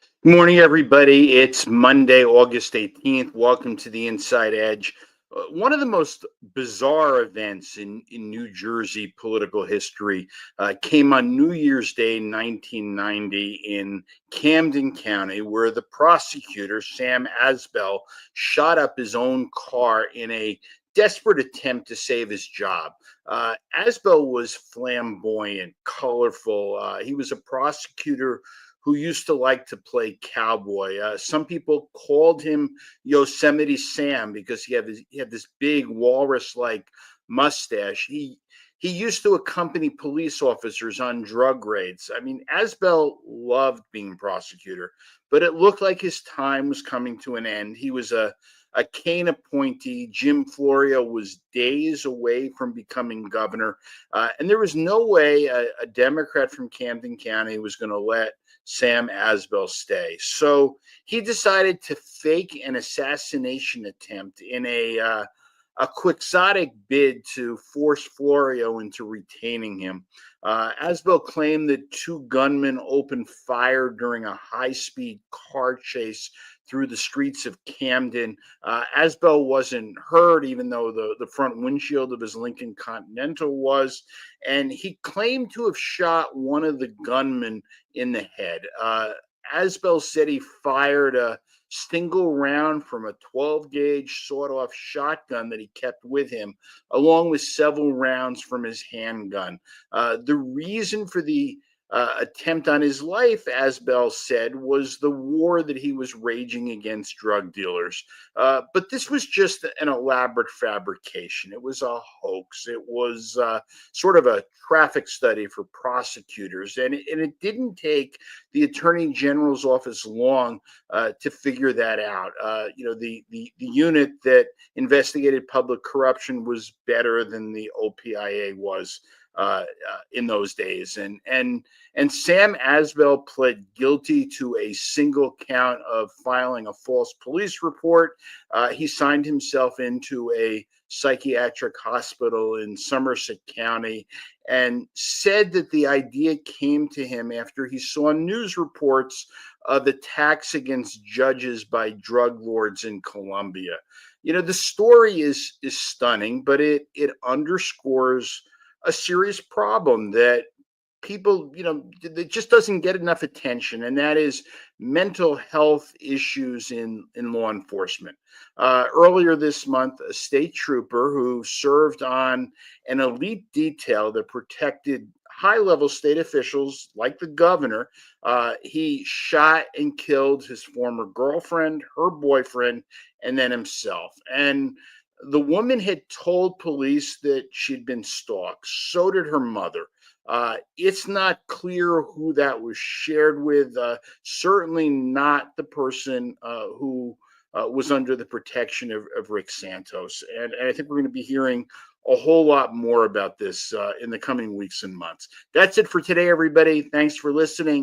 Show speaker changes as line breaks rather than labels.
Good morning, everybody. It's Monday, August 18th. Welcome to the Inside Edge. One of the most bizarre events in New Jersey political history came on New Year's Day, 1990, in Camden County, where the prosecutor, Sam Asbell, shot up his own car in a desperate attempt to save his job. Asbell was flamboyant, colorful. He was a prosecutor who used to like to play cowboy. Some people called him Yosemite Sam because he had this big walrus-like mustache. He used to accompany police officers on drug raids. I mean, Asbell loved being prosecutor, but it looked like his time was coming to an end. He was a Kane appointee. Jim Florio was days away from becoming governor, and there was no way a Democrat from Camden County was going to let Sam Asbell stay. So he decided to fake an assassination attempt in a quixotic bid to force Florio into retaining him. Asbell claimed that two gunmen opened fire during a high-speed car chase through the streets of Camden. Asbell wasn't hurt, even though the front windshield of his Lincoln Continental was. And he claimed to have shot one of the gunmen in the head. Asbell said he fired a single round from a 12 gauge sawed off shotgun that he kept with him, along with several rounds from his handgun. The reason for the attempt on his life, Asbell said, was the war that he was raging against drug dealers. But this was just an elaborate fabrication. It was a hoax. It was sort of a traffic study for prosecutors. And it didn't take the Attorney General's office long to figure that out. The unit that investigated public corruption was better than the OPIA was in those days, and Sam Asbell pled guilty to a single count of filing a false police report. He signed himself into a psychiatric hospital in Somerset County and said that the idea came to him after he saw news reports of attacks against judges by drug lords in Colombia. The story is stunning, but it underscores a serious problem that people, that just doesn't get enough attention, and that is mental health issues in law enforcement. Earlier this month, a state trooper who served on an elite detail that protected high-level state officials like the governor, he shot and killed his former girlfriend, her boyfriend, and then himself. And the woman had told police that she'd been stalked. So did her mother. It's not clear who that was shared with. Certainly not the person who was under the protection of Rick Santos. And I think we're going to be hearing a whole lot more about this in the coming weeks and months. That's it for today, everybody. Thanks for listening.